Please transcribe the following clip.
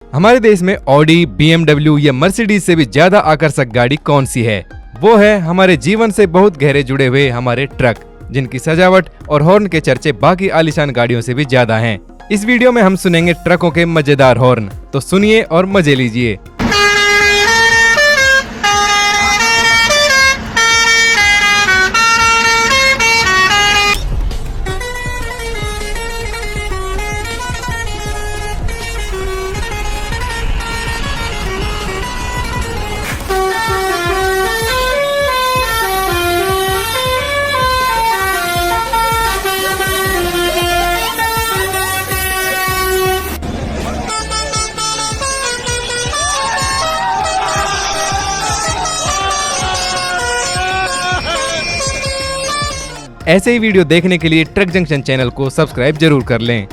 हमारे देश में ऑडी, BMW या मर्सिडीज से भी ज्यादा आकर्षक गाड़ी कौन सी है? वो है हमारे जीवन से बहुत गहरे जुड़े हुए हमारे ट्रक, जिनकी सजावट और हॉर्न के चर्चे बाकी आलीशान गाड़ियों से भी ज्यादा हैं। इस वीडियो में हम सुनेंगे ट्रकों के मजेदार हॉर्न, तो सुनिए और मजे लीजिए। ऐसे ही वीडियो देखने के लिए ट्रक जंक्शन चैनल को सब्सक्राइब जरूर कर लें।